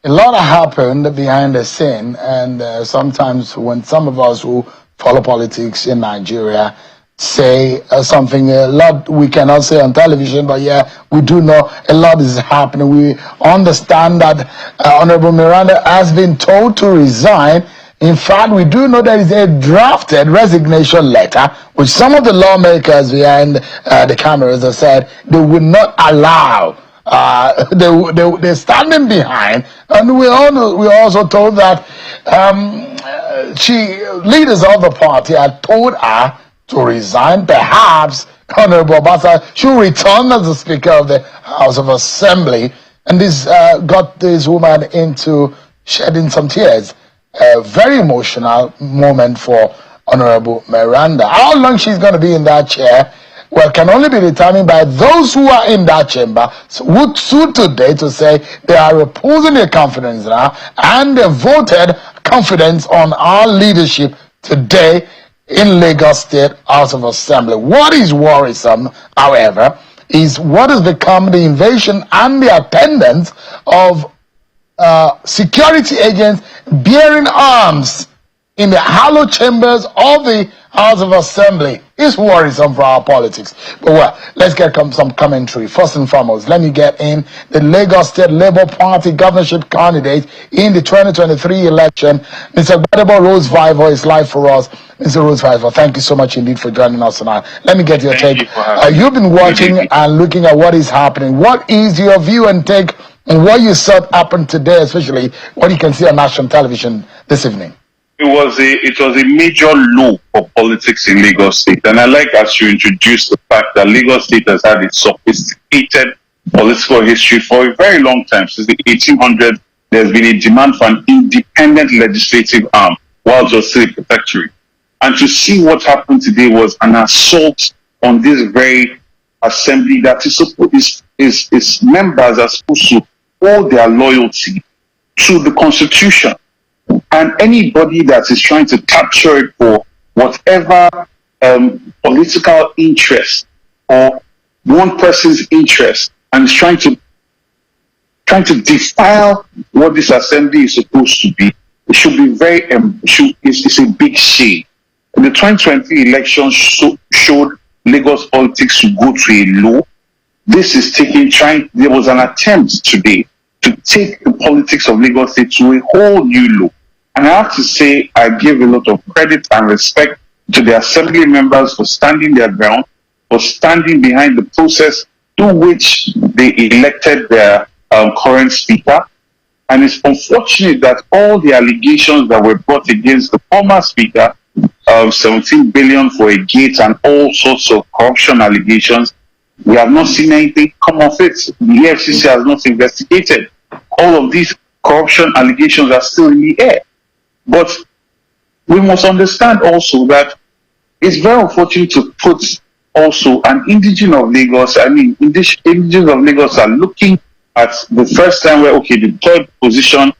a lot happened behind the scene, and sometimes when some of us who follow politics in Nigeria say something, a lot we cannot say on television, but yeah, we do know a lot is happening. We understand that Honorable Miranda has been told to resign. In fact, we do know there is a drafted resignation letter, which some of the lawmakers behind the cameras have said they would not allow. They're standing behind, and we also told that leaders of the party had told her to resign. Perhaps Honorable Obasa should return as the Speaker of the House of Assembly, and this got this woman into shedding some tears. A very emotional moment for Honorable Miranda. How long she's going to be in that chair, well, can only be determined by those who are in that chamber, who stood today to say they are reposing their confidence now, and they voted confidence on our leadership today in Lagos State House of Assembly. What is worrisome, however, is what has become the invasion and the attendance of security agents bearing arms in the hollow chambers of the House of Assembly. Is worrisome for our politics. But well, let's get some commentary. First and foremost, let me get in the Lagos State Labour Party governorship candidate in the 2023 election. Mr. Gbadebo Rhodes-Vivour is live for us. Mr. Rhodes-Vivour, thank you so much indeed for joining us tonight. Let me get your take. You've been watching and looking at what is happening. What is your view and take on what you saw happen today, especially what you can see on national television this evening? It was a major low for politics in Lagos State, and I like as you introduced the fact that Lagos State has had its sophisticated political history for a very long time. Since the 1800s, there's been a demand for an independent legislative arm, while it was still a protectorate. And to see what happened today was an assault on this very assembly that its members are supposed to owe their loyalty to the Constitution. And anybody that is trying to capture it for whatever political interest or one person's interest and is trying to defile what this assembly is supposed to be, it should be it's a big shame. The 2020 election showed Lagos politics to go to a low. This is there was an attempt today to take the politics of Lagos State to a whole new low. And I have to say, I give a lot of credit and respect to the assembly members for standing their ground, for standing behind the process through which they elected their current speaker. And it's unfortunate that all the allegations that were brought against the former speaker, 17 billion for a gate and all sorts of corruption allegations, we have not seen anything come of it. The FCC has not investigated. All of these corruption allegations are still in the air. But we must understand also that it's very unfortunate to put also an indigenous of Lagos. I mean, indigenous of Lagos are looking at the first time where, okay, the third position,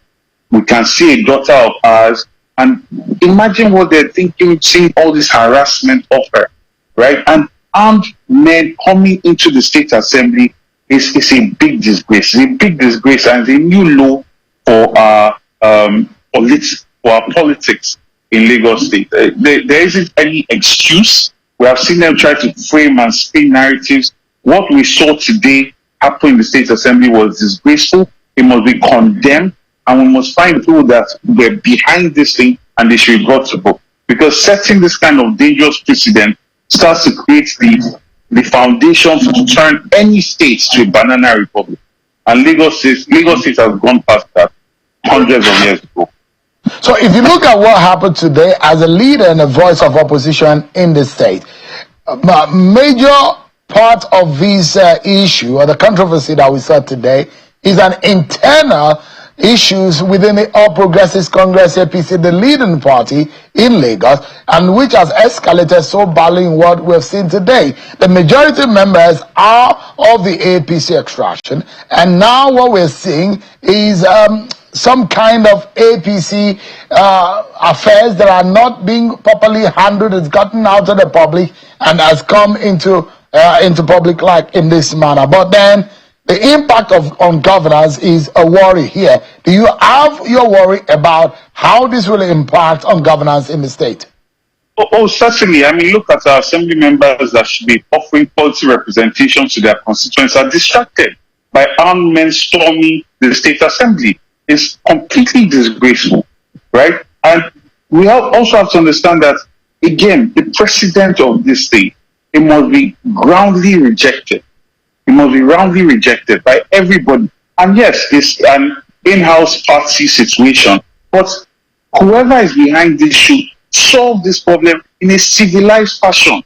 we can see a daughter of ours, and imagine what they're thinking, seeing all this harassment of her, right? And armed men coming into the state assembly is a big disgrace. It's a big disgrace, and it's a new low for our politics in Lagos State. There isn't any excuse. We have seen them try to frame and spin narratives. What we saw today happen in the State Assembly was disgraceful. It must be condemned, and we must find people that were behind this thing, and they should be brought to book. Because setting this kind of dangerous precedent starts to create the foundation to turn any state to a banana republic. And Lagos State has gone past that hundreds of years ago. So if you look at what happened today as a leader and a voice of opposition in the state, a major part of this issue or the controversy that we saw today is an internal issues within the All Progressives Congress, APC, the leading party in Lagos, and which has escalated so badly in what we've seen today. The majority members are of the APC extraction, and now what we're seeing is some kind of APC affairs that are not being properly handled. It's gotten out of the public and has come into public light in this manner. But then The impact on governance is a worry here. Do you have your worry about how this will impact on governance in the state? Certainly. I mean, look at our assembly members that should be offering policy representation to their constituents are distracted by armed men storming the state assembly. It's completely disgraceful, right? And we also have to understand that, again, the president of this state, it must be roundly rejected. It must be roundly rejected by everybody. And yes, it's an in-house party situation, but whoever is behind this should solve this problem in a civilized fashion,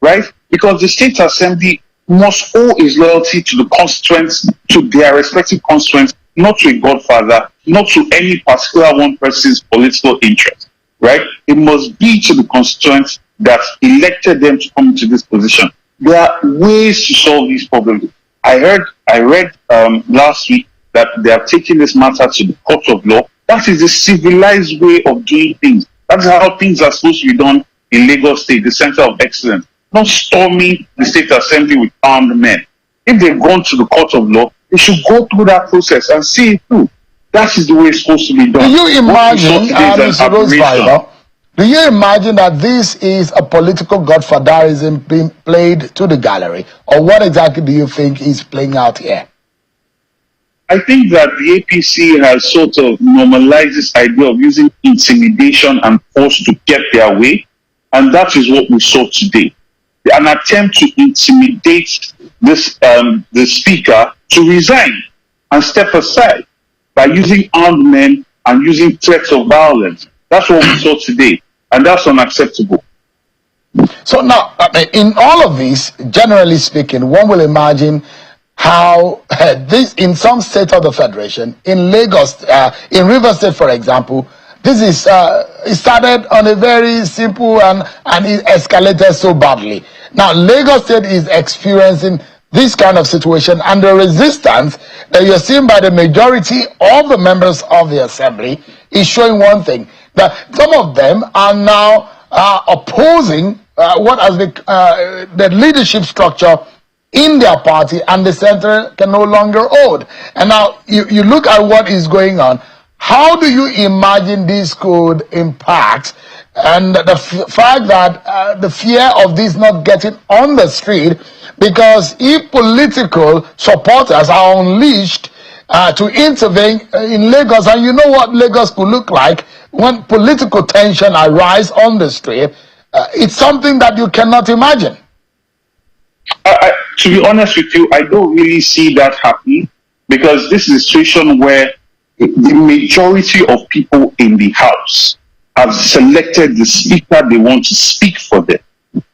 right? Because the state assembly must owe its loyalty to the constituents, to their respective constituents, not to a godfather, not to any particular one person's political interest, right? It must be to the constituents that elected them to come into this position. There are ways to solve these problems. I read last week that they are taking this matter to the court of law. That is the civilized way of doing things. That's how things are supposed to be done in Lagos State, the center of excellence. Not storming the state assembly with armed men. If they've gone to the court of law, they should go through that process and see it through. That is the way it's supposed to be done. Do you imagine, Mr. Rhodes-Vivour, do you imagine that this is a political godfatherism being played to the gallery? Or what exactly do you think is playing out here? I think that the APC has sort of normalized this idea of using intimidation and force to get their way. And that is what we saw today. An attempt to intimidate this the speaker to resign and step aside by using armed men and using threats of violence. That's what we saw today, and that's unacceptable. So now, in all of this, generally speaking, one will imagine how this, in some states of the Federation, in Lagos, in Rivers State, for example, this is it started on a very simple and it escalated so badly. Now, Lagos State is experiencing this kind of situation, and the resistance that you're seeing by the majority of the members of the assembly is showing one thing, that some of them are now opposing what has been the leadership structure in their party, and the center can no longer hold. And now you look at what is going on. How do you imagine this could impact, and the fact that the fear of this not getting on the street, because if political supporters are unleashed to intervene in Lagos, and you know what Lagos could look like when political tension arises on the street, it's something that you cannot imagine. To be honest with you, I don't really see that happening, because this is a situation where the majority of people in the House have selected the speaker they want to speak for them,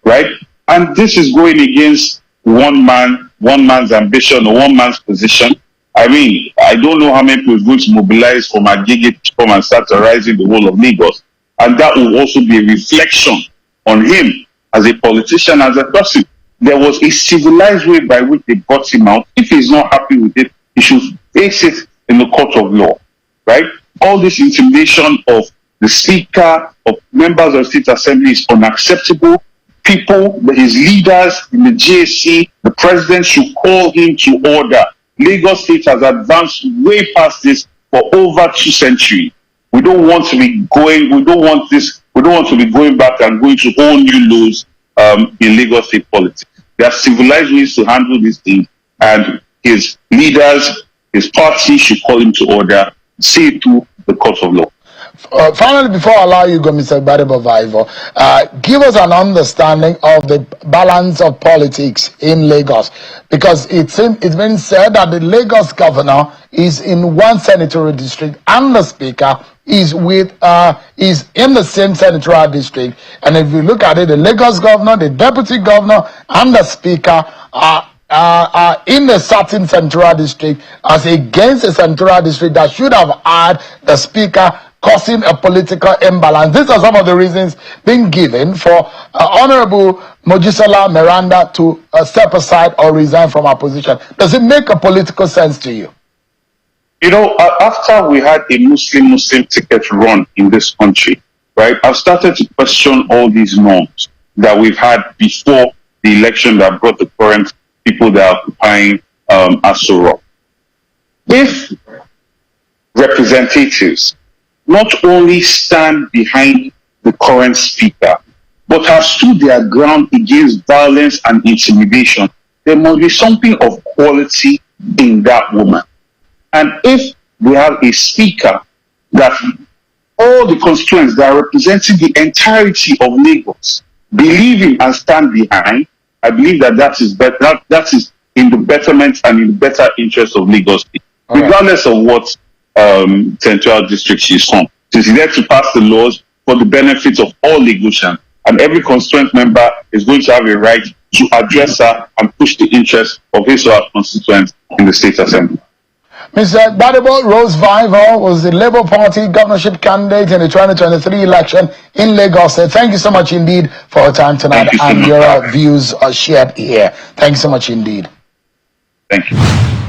right? And this is going against one man's ambition or one man's position. I mean, I don't know how many people are going to mobilize from Agege to come and start terrorizing the whole of Lagos. And that will also be a reflection on him as a politician, as a person. There was a civilized way by which they got him out. If he's not happy with it, he should face it in the court of law, right? All this intimidation of the speaker, of members of the state assembly is unacceptable. People, his leaders in the GAC, the president should call him to order. Lagos State has advanced way past this for over 2 centuries. We don't want to be going, we don't want to be going back and going to whole new lows in Lagos State politics. There are civilized ways to handle these things, and his leaders, his party should call him to order, see it through the court of law. Finally, before I allow you to go, Mr. Gbadebo, give us an understanding of the balance of politics in Lagos, because it's been said that the Lagos governor is in one senatorial district and the speaker is in the same senatorial district. And if you look at it, the Lagos governor, the deputy governor, and the speaker are in the certain senatorial district, as against a senatorial district that should have had the speaker, causing a political imbalance. These are some of the reasons being given for Honorable Mojisola Miranda to step aside or resign from her position. Does it make a political sense to you? You know, after we had a Muslim ticket run in this country, right, I've started to question all these norms that we've had before the election that brought the current people that are occupying Aso Rock. If representatives not only stand behind the current speaker, but have stood their ground against violence and intimidation, there must be something of quality in that woman. And if we have a speaker that all the constituents that are representing the entirety of Lagos believe in and stand behind, I believe that is in the betterment and in the better interest of Lagos, regardless of what central district she's from. She's there to pass the laws for the benefit of all Lagosians, and every constituent member is going to have a right to address her and push the interests of his or her constituents in the State Assembly. Mr. Gbadebo Rhodes-Vivour was the Labour Party governorship candidate in the 2023 election in Lagos. Thank you so much indeed for your time tonight and your views are shared here. Thank you so much indeed. Thank you.